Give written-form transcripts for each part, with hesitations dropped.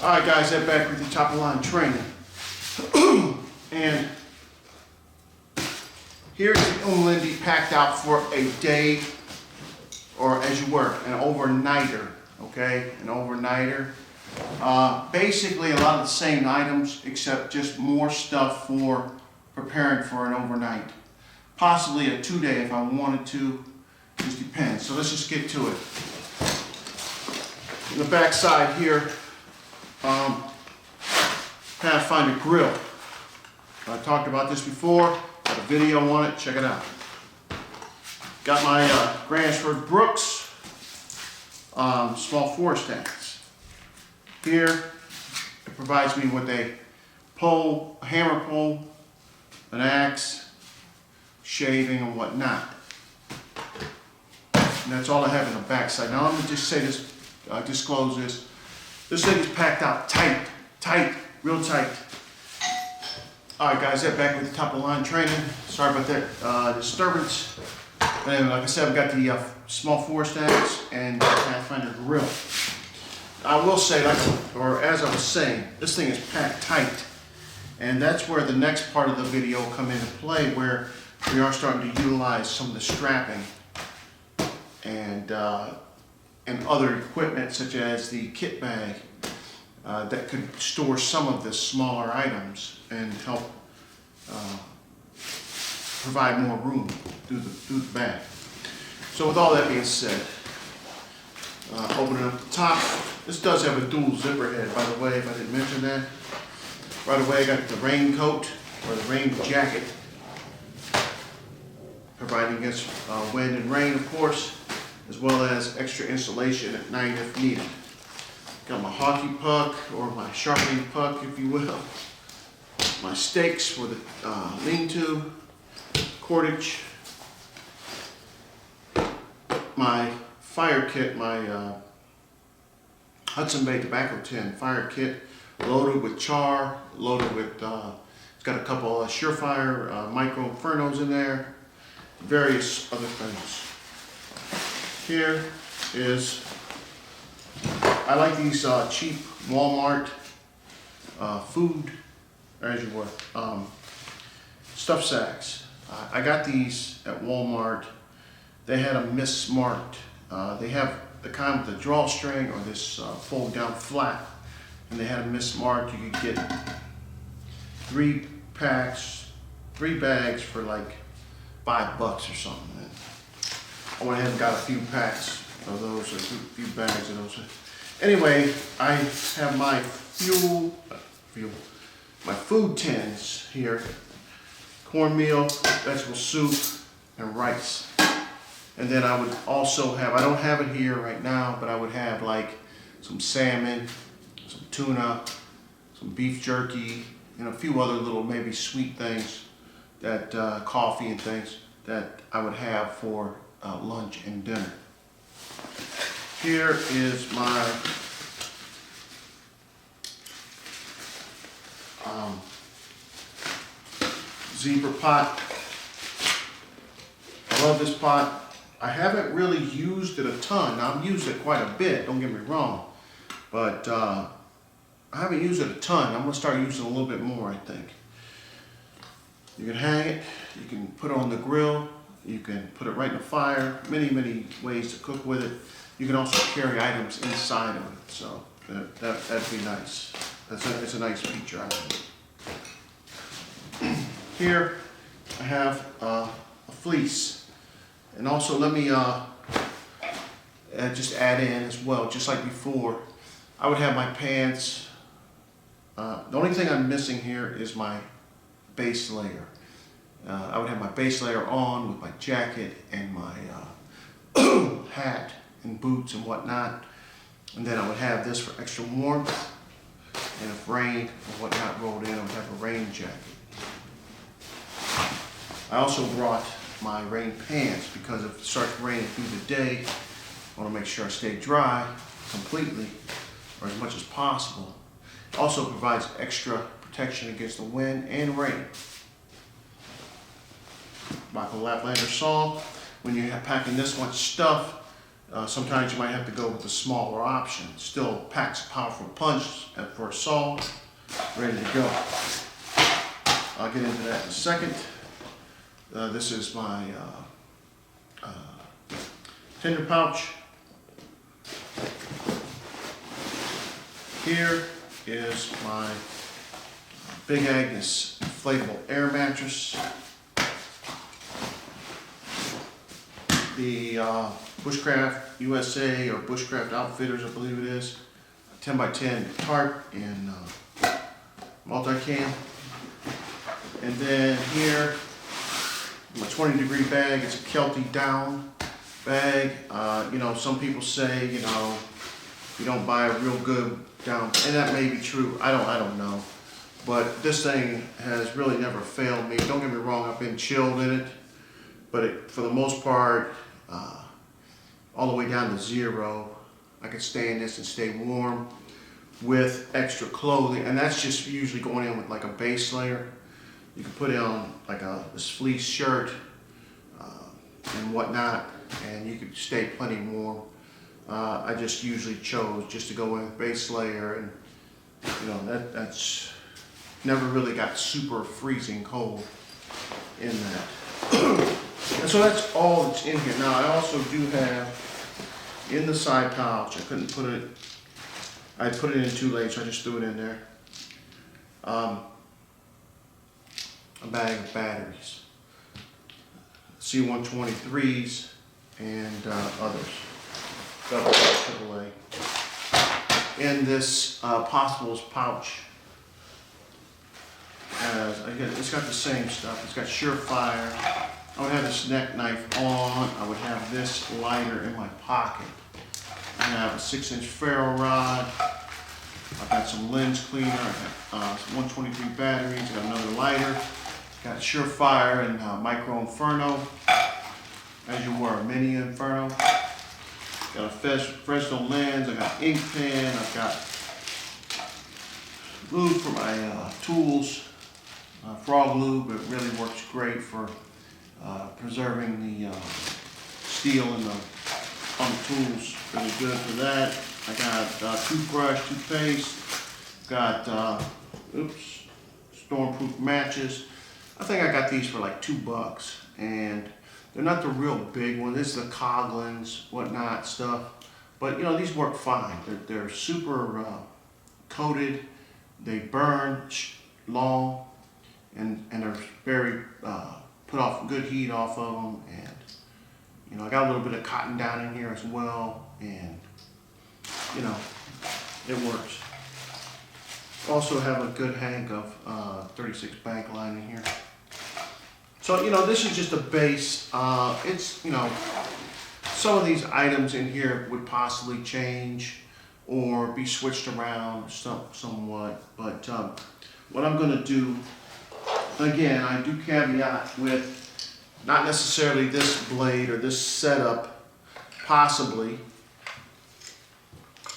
Alright guys, I'm back with the top of the line training. And here's the Umlindi packed out for a day, or as you work, an overnighter. Okay, an overnighter. Basically a lot of the same items, except just more stuff for preparing for an overnight. Possibly a 2-day if I wanted to, just depends. So let's just get to it. In the back side here, Pathfinder grill. I talked about this before, got a video on it, check it out. Got my Gransford Brooks small forest stands. Here, it provides me with a pole, a hammer pole, an axe, shaving and whatnot. And that's all I have in the back side. Now let me just say this, disclose this. This thing is packed out tight, real tight. Alright guys, I'm back with the top of the line training. Sorry about that disturbance. And like I said, I've got the small forest axe and Pathfinder grill. I will say, as I was saying, this thing is packed tight. And that's where the next part of the video will come into play, where we are starting to utilize some of the strapping and other equipment, such as the kit bag that could store some of the smaller items and help provide more room through the bag. So with all that being said, opening up the top. This does have a dual zipper head, by the way, if I didn't mention that. Right away, I got the raincoat, or the rain jacket, providing against wind and rain, of course, as well as extra insulation at night if needed. Got my hockey puck, or my sharpening puck, if you will. My stakes for the lean-to, cordage. My fire kit, my Hudson Bay tobacco tin fire kit, loaded with char, loaded with, it's got a couple of Surefire micro infernos in there, various other things. Here is, I like these cheap Walmart food, as you were, stuff sacks. I got these at Walmart. They had them mismarked. They have the kind with the drawstring or this fold down flat, and they had them mismarked. You could get 3 bags for like $5 or something. And I went ahead and got a few packs of those, or a few bags of those. Anyway, I have my my food tins here: cornmeal, vegetable soup, and rice. And then I would also have, I don't have it here right now, but I would have like some salmon, some tuna, some beef jerky, and a few other little maybe sweet things, that coffee and things that I would have for lunch and dinner. Here is my zebra pot. I love this pot. I haven't really used it a ton. Now, I've used it quite a bit, don't get me wrong, but I haven't used it a ton. I'm going to start using it a little bit more, I think. You can hang it, you can put it on the grill, you can put it right in the fire, many ways to cook with it. You can also carry items inside of it, so that'd be nice. It's a nice feature, I think. Here I have a fleece. And also let me just add in as well, just like before, I would have my pants. The only thing I'm missing here is my base layer. I would have my base layer on with my jacket and my hat and boots and whatnot. And then I would have this for extra warmth. And if rain or whatnot rolled in, I would have a rain jacket. I also brought my rain pants, because if it starts raining through the day, I want to make sure I stay dry completely, or as much as possible. It also provides extra protection against the wind and rain. Michael Laplander saw, when you're packing this much stuff, Sometimes you might have to go with the smaller option. Still packs a powerful punch for assault. Ready to go. I'll get into that in a second. This is my tender pouch. Here is my Big Agnes inflatable air mattress. The Bushcraft USA or Bushcraft Outfitters, I believe it is, 10x10 tarp in multicam. And then here, my 20-degree bag. It's a Kelty down bag. You know, some people say, you know, you don't buy a real good down, and that may be true. I don't know. But this thing has really never failed me. Don't get me wrong, I've been chilled in it, but for the most part, all the way down to 0, I can stay in this and stay warm with extra clothing, and that's just usually going in with like a base layer. You can put on like this fleece shirt and whatnot, and you could stay plenty warm. I just usually chose just to go in with base layer, and you know that's never really got super freezing cold in that. And so that's all that's in here. Now I also do have in the side pouch, I couldn't put it, I put it in too late, so I just threw it in there. A bag of batteries, C123s and others, AAA. In this Possibles pouch, it's got the same stuff. It's got Surefire. I would have this neck knife on. I would have this lighter in my pocket. I have a 6-inch ferro rod. I've got some lens cleaner. I've got some 123 batteries. I've got another lighter. Got Surefire and Micro Inferno. As you were, a Mini Inferno. Got a Fresnel lens. I got ink pen. I've got lube for my tools. Frog lube. It really works great for preserving the steel on the tools. Really good for that. I got toothbrush, toothpaste. Got stormproof matches. I think I got these for like $2, and they're not the real big one. This is the Coglins, whatnot stuff. But you know, these work fine. They're super coated. They burn long, and they're very put off good heat off of them. And you know, I got a little bit of cotton down in here as well, and you know, it works. Also have a good hang of 36 bank line in here. So you know, this is just a base. It's, you know, some of these items in here would possibly change or be switched around somewhat. But what I'm going to do, again, I do caveat with not necessarily this blade or this setup, possibly.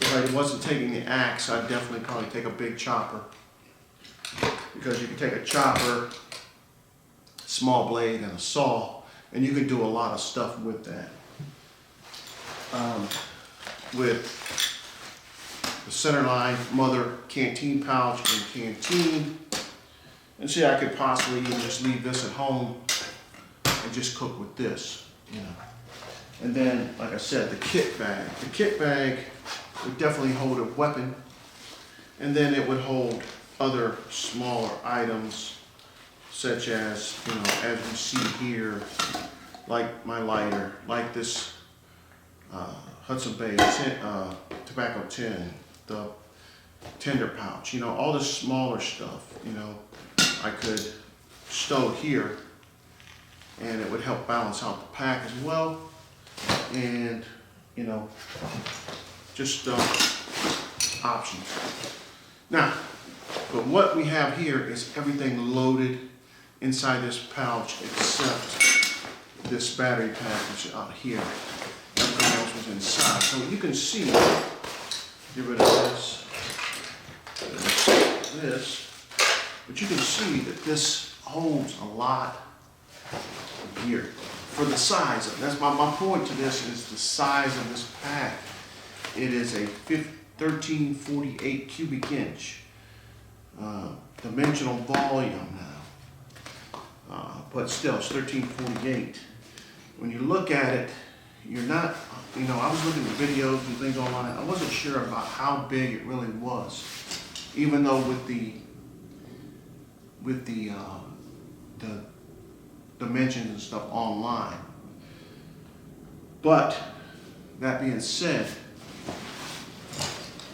If I wasn't taking the axe, I'd definitely probably take a big chopper, because you can take a chopper, small blade, and a saw, and you can do a lot of stuff with that. With the centerline mother Canteen pouch and Canteen, and see, I could possibly even just leave this at home and just cook with this, you know. And then, like I said, the kit bag. The kit bag would definitely hold a weapon, and then it would hold other smaller items, such as, you know, as you see here, like my lighter, like this Hudson Bay tobacco tin, the tender pouch, you know, all this smaller stuff, you know, I could stow here, and it would help balance out the pack as well. And you know, just options. Now, but what we have here is everything loaded inside this pouch except this battery package out here. Everything else was inside. So you can see, get rid of this, but you can see that this holds a lot of gear. for the size of it. That's my point to this is the size of this pack. It is a 1348 cubic inch. Dimensional volume now. But still, it's 1348. When you look at it, you're not, you know, I was looking at videos and things online. I wasn't sure about how big it really was. Even though with the dimensions and stuff online. But that being said,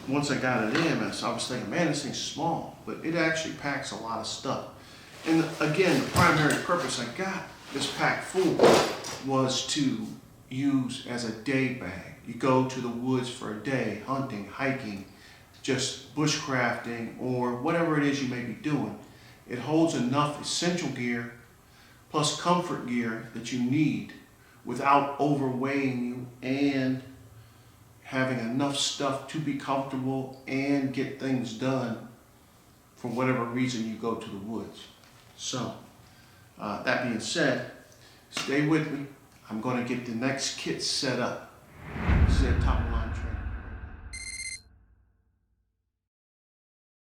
once I got it in, I was thinking, man, this thing's small, but it actually packs a lot of stuff. And again, the primary purpose I got this pack for was to use as a day bag. You go to the woods for a day, hunting, hiking, just bushcrafting, or whatever it is you may be doing. It holds enough essential gear plus comfort gear that you need without overweighing you and having enough stuff to be comfortable and get things done for whatever reason you go to the woods. So, that being said, stay with me. I'm going to get the next kit set up. This is a top of line